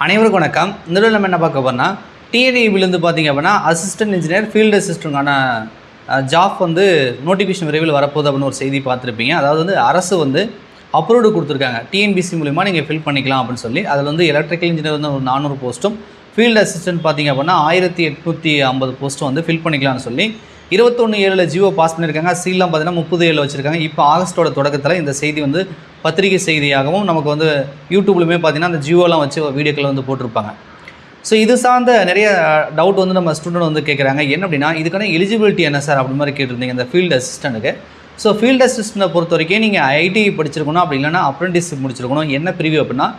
அனைவருக்கும் வணக்கம். இந்த வீடியோவில் நம்ம என்ன பார்க்க போறோம்னா டிஎன்இபிலேருந்து பார்த்தீங்க அப்படின்னா அசிஸ்டன்ட் இன்ஜினியர் ஃபீல்டு அசிஸ்டன்ட்கான ஜாப் வந்து நோட்டிஃபிகேஷன் விரைவில் வரப்போகுது அப்படின்னு ஒரு செய்தி பார்த்துருப்பீங்க. அதாவது வந்து அரசு வந்து அப்ரூவ்டு கொடுத்துருக்காங்க. டிஎன்பிசி மூலிமா நீங்கள் ஃபில் பண்ணிக்கலாம் அப்படின்னு சொல்லி. அதில் வந்து எலக்ட்ரிக்கல் இன்ஜினியர் வந்து ஒரு 400 போஸ்ட்டும், ஃபீல்டு அசிஸ்டன்ட் பார்த்தீங்க அப்படின்னா 1850 போஸ்ட்டும் வந்து ஃபில் பண்ணிக்கலாம்னு சொல்லி 21/7 ஜியோ பாஸ் பண்ணியிருக்காங்க. சீலாம் பார்த்தீங்கன்னா 30/7 வச்சுருக்காங்க. இப்போ ஆகஸ்ட்டோட தொடக்கத்தில் இந்த செய்தி வந்து பத்திரிகை செய்தியாகவும் நமக்கு வந்து யூடியூப்லையுமே பார்த்தீங்கன்னா அந்த ஜியோலாம் வச்சு வீடியோக்களை வந்து போட்டிருப்பாங்க. ஸோ இது சார்ந்த நிறைய டவுட் வந்து நம்ம ஸ்டூடெண்ட் வந்து கேட்குறாங்க. என்ன அப்படின்னா இதுக்கான எலிஜிபிலிட்டி என்ன சார் அப்படி மாதிரி கேட்டிருந்தீங்க இந்த ஃபீல்டு அசிஸ்டண்ட்டுக்கு. ஸோ ஃபீல்டு அசிஸ்டண்ட்டை பொறுத்த வரைக்கும் நீங்கள் ஐடி படிச்சிருக்கணும், அப்படி இல்லைனா அப்ரெண்டிஸ்ஷிப் முடிச்சிருக்கணும். என்ன பிரிவு அப்படின்னா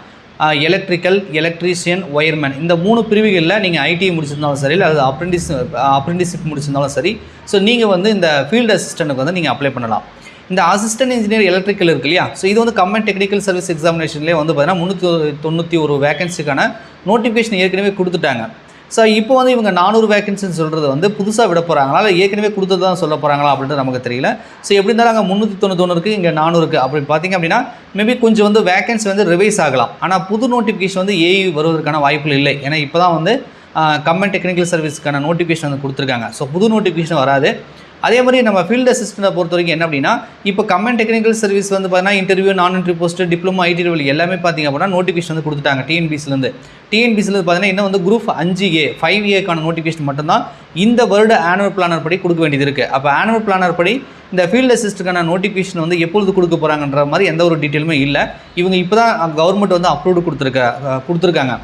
எலக்ட்ரிக்கல், எலக்ட்ரீஷியன், ஒயர்மேன் இந்த 3 பிரிவுகளில் நீங்கள் ஐடிஐ முடிச்சிருந்தாலும் சரி, இல்லை அது அப்ரெண்டிஸ்ஷிப் முடிச்சிருந்தாலும் சரி, ஸோ நீங்கள் வந்து இந்த ஃபீல்டு அசிஸ்டண்ட்டுக்கு வந்து நீங்கள் அப்ளை பண்ணலாம். இந்த அசிஸ்டன்ட் இன்ஜினியர் எலக்ட்ரிக்கல் இருக்கு இல்லையா, ஸோ இது வந்து கம்பைன் டெக்னிக்கல் சர்வீஸ் எக்ஸாமினேஷன்லேயே வந்து பார்த்தீங்கன்னா 391 வேகன்சிக்கான நோட்டிஃபிகேஷன் ஏற்கனவே கொடுத்துட்டாங்க. ஸோ இப்போ வந்து இவங்க 400 வேகன்சின்னு சொல்கிறது வந்து புதுசாக விட போகிறாங்களா, இல்லை ஏற்கனவே கொடுத்தது தான் சொல்ல போகிறாங்களா அப்படின்றது நமக்கு தெரியல. ஸோ எப்படி இருந்தாலும் அங்கே 391 இருக்குது, இங்கே 400 இருக்குது. அப்படி பார்த்திங்க அப்படின்னா மேபி கொஞ்சம் வந்து வேகன்சி வந்து ரிவைஸ் ஆகலாம். ஆனால் புது நோட்டிஃபிகேஷன் வந்து ஏஐ வருவதற்கான வாய்ப்புகள் இல்லை. ஏன்னா இப்போ தான் வந்து கம்பைன் டெக்னிக்கல் சர்வீஸ்க்கான நோட்டிஃபிகேஷன் வந்து கொடுத்துருக்காங்க. ஸோ புது நோட்டிஃபிகேஷன் வராது. அதே மாதிரி நம்ம ஃபீல்டு அசிஸ்டண்ட்டை பொறுத்த வரைக்கும் என்ன அப்படின்னா இப்போ கம்பைன் டெக்னிக்கல் சர்வீஸ் வந்து பார்த்தீங்கன்னா இன்டர்வியூ, நான் interview post, diploma, IT level எல்லாமே பார்த்திங்க அப்படின்னா நோட்டிஃபிகேஷன் வந்து கொடுத்துட்டாங்க டிஎன்பிசிலேருந்து பார்த்தீங்கன்னா இன்னும் வந்து குரூப் 5A 5Aக்கான நோட்டிஃபிகேஷன் மட்டும்தான் இந்த வருட ஆனுவல் பிளானர் படி கொடுக்க வேண்டியது இருக்குது. அப்போ ஆனுவல் பிளானர் படி இந்த ஃபீல்டு அசிஸ்டண்ட்டுக்கான நோட்டிஃபிகேஷன் வந்து எப்பொழுது கொடுக்க போகிறாங்கன்ற மாதிரி எந்த ஒரு டீட்டெயிலுமே இல்லை. இவங்க இப்போ தான் கவர்மெண்ட் வந்து அப்ரூவ்டு கொடுத்துருக்காங்க.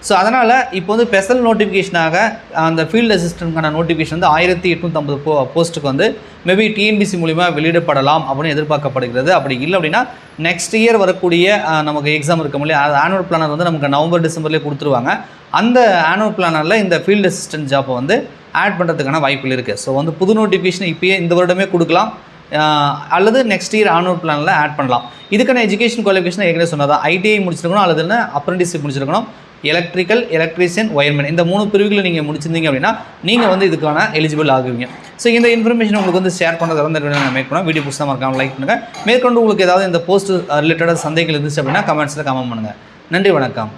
ஸோ அதனால் இப்போ வந்து ஸ்பெஷல் நோட்டிஃபிகேஷனாக அந்த ஃபீல்டு அசிஸ்டண்ட்கான நோட்டிஃபிகேஷன் வந்து 1850 போஸ்ட்டுக்கு வந்து மேபி டிஎன்பிசி மூலிமா வெளியிடப்படலாம் அப்படின்னு எதிர்பார்க்கப்படுகிறது. அப்படி இல்லை அப்படின்னா நெக்ஸ்ட் இயர் வரக்கூடிய நமக்கு எக்ஸாம் இருக்க முடியும். அது ஆனுவல் பிளானர் வந்து நமக்கு நவம்பர் டிசம்பர்லேயே கொடுத்துருவாங்க. அந்த ஆனுவல் பிளானரில் இந்த ஃபீல்டு அசிஸ்டன்ட் ஜாப்பை வந்து ஆட் பண்ணுறதுக்கான வாய்ப்புகள் இருக்குது. ஸோ வந்து புது நோட்டிஃபிகேஷன் இப்போயே இந்த வருடமே கொடுக்கலாம், அல்லது நெக்ஸ்ட் இயர் ஆனுவல் பிளானில் ஆட் பண்ணலாம். இதுக்கான எஜுகேஷன் குவாலிஃபிகேஷன் ஏற்கனவே சொன்னதான் ஐடிஐ முடிச்சிருக்கணும், அல்லது அப்ரெண்டிஸ்ஷிப் முடிச்சிருக்கணும், எலக்ட்ரிக்கல், எலக்ட்ரீஷியன், ஒயர்மேன் இந்த 3 பிரிவுகளை நீங்கள் முடிச்சிருந்தீங்க அப்படின்னா நீங்கள் வந்து இதுக்கான எலிஜிபிள் ஆகுவீங்க. ஸோ இந்த இன்ஃபர்மேஷன் உங்களுக்கு வந்து ஷேர் பண்ணுறதை வந்து நான் மேக் பண்ணுவேன். வீடியோ புதுசாக மறக்காமல் லைக் பண்ணுங்கள். மேற்கொண்டு உங்களுக்கு ஏதாவது இந்த போஸ்ட் ரிலேட்டடாக சந்தேகங்கள் இருந்துச்சு அப்படின்னா கமெண்ட்ஸில் கமெண்ட் பண்ணுங்கள். நன்றி, வணக்கம்.